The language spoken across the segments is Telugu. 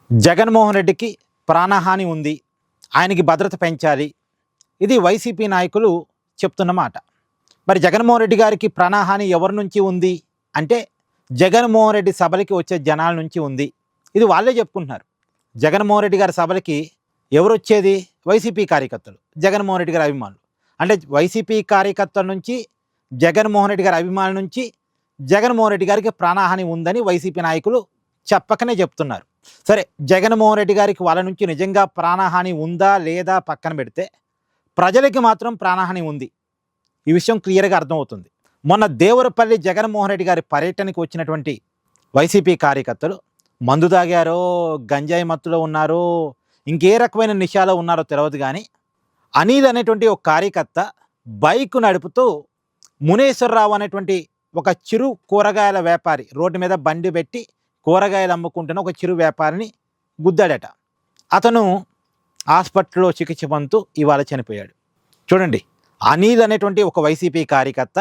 జగన్మోహన్ రెడ్డికి ప్రాణహాని ఉంది, ఆయనకి భద్రత పెంచాలి. ఇది వైసీపీ నాయకులు చెప్తున్న మాట. మరి జగన్మోహన్ రెడ్డి గారికి ప్రాణహాని ఎవరి నుంచి ఉంది అంటే జగన్మోహన్ రెడ్డి సభలకి వచ్చే జనాల నుంచి ఉంది. ఇది వాళ్ళే చెప్పుకుంటున్నారు. జగన్మోహన్ రెడ్డి గారి సభలకి ఎవరు వచ్చేది? వైసీపీ కార్యకర్తలు, జగన్మోహన్ రెడ్డి గారి అభిమానులు. అంటే వైసీపీ కార్యకర్తల నుంచి, జగన్మోహన్ రెడ్డి గారి అభిమానుల నుంచి జగన్మోహన్ రెడ్డి గారికి ప్రాణహాని ఉందని వైసీపీ నాయకులు చెప్పకనే చెప్తున్నారు. సరే, జగన్మోహన్ రెడ్డి గారికి వాళ్ళ నుంచి నిజంగా ప్రాణహాని ఉందా లేదా పక్కన పెడితే ప్రజలకి మాత్రం ప్రాణహాని ఉంది. ఈ విషయం క్లియర్గా అర్థమవుతుంది. మొన్న దేవరపల్లి జగన్మోహన్ రెడ్డి గారి పర్యటనకు వచ్చినటువంటి వైసీపీ కార్యకర్తలు మందు తాగారో, గంజాయి మత్తులో ఉన్నారో, ఇంకే రకమైన నిశాలో ఉన్నారో తెలియదు, కానీ అనిల్ అనేటువంటి ఒక కార్యకర్త బైక్ నడుపుతూ మునేశ్వరరావు అనేటువంటి ఒక చిరు కూరగాయల వ్యాపారి, రోడ్డు మీద బండి పెట్టి కూరగాయలు అమ్ముకుంటున్న ఒక చిరు వ్యాపారిని గుద్దాడట. అతను హాస్పిటల్లో చికిత్స పొందుతూ ఇవాళ చనిపోయాడు. చూడండి, అనిల్ అనేటువంటి ఒక వైసీపీ కార్యకర్త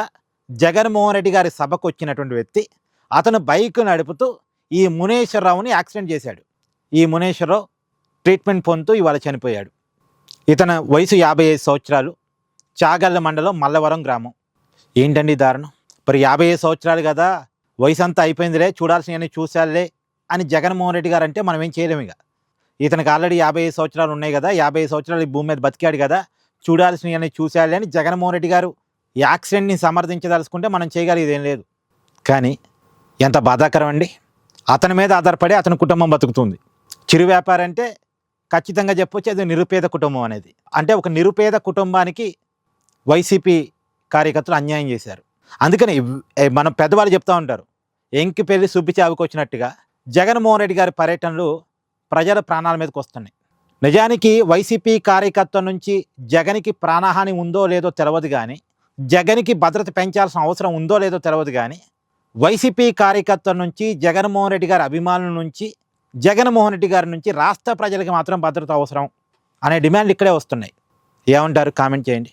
జగన్మోహన్ రెడ్డి గారి సభకు వచ్చినటువంటి వ్యక్తి, అతను బైక్ నడుపుతూ ఈ మునేశ్వరరావుని యాక్సిడెంట్ చేశాడు. ఈ మునేశ్వరరావు ట్రీట్మెంట్ పొందుతూ ఇవాళ చనిపోయాడు. ఇతని వయసు 55 సంవత్సరాలు, చాగళ్ళ మండలం మల్లవరం గ్రామం. ఏంటండి దారుణం? మరి 55 సంవత్సరాలు కదా, వయసు అంతా అయిపోయిందిలే, చూడాల్సినవన్నీ చూశాలే అని జగన్మోహన్ రెడ్డి గారు అంటే మనం ఏం చేయలేము. ఇక ఇతనికి ఆల్రెడీ 55 సంవత్సరాలు ఉన్నాయి కదా, 55 సంవత్సరాలు ఈ భూమి మీద బతికాడు కదా, చూడాల్సినవన్నీ చూశాలే అని జగన్మోహన్ రెడ్డి గారు యాక్సిడెంట్ని సమర్థించదలుచుకుంటే మనం చేయగలిగేది ఏం లేదు. కానీ ఎంత బాధాకరం అండి. అతని మీద ఆధారపడి అతని కుటుంబం బతుకుతుంది. చిరు వ్యాపారం అంటే ఖచ్చితంగా చెప్పొచ్చు అది నిరుపేద కుటుంబం అనేది. అంటే ఒక నిరుపేద కుటుంబానికి వైసీపీ కార్యకర్తలు అన్యాయం చేశారు. అందుకని మనం పెద్దవాళ్ళు చెప్తూ ఉంటారు, ఎంకి పెళ్లి సుబ్బి చావుకు వచ్చినట్టుగా జగన్మోహన్ రెడ్డి గారి పర్యటనలు ప్రజల ప్రాణాల మీదకి వస్తున్నాయి. నిజానికి వైసీపీ కార్యకర్తల నుంచి జగన్కి ప్రాణహాని ఉందో లేదో తెలియదు, కానీ జగన్కి భద్రత పెంచాల్సిన అవసరం ఉందో లేదో తెలియదు, కానీ వైసీపీ కార్యకర్తల నుంచి, జగన్మోహన్ రెడ్డి గారి అభిమానుల నుంచి, జగన్మోహన్ రెడ్డి గారి నుంచి రాష్ట్ర ప్రజలకి మాత్రం భద్రత అవసరం అనే డిమాండ్లు ఇక్కడే వస్తున్నాయి. ఏమంటారు? కామెంట్ చేయండి.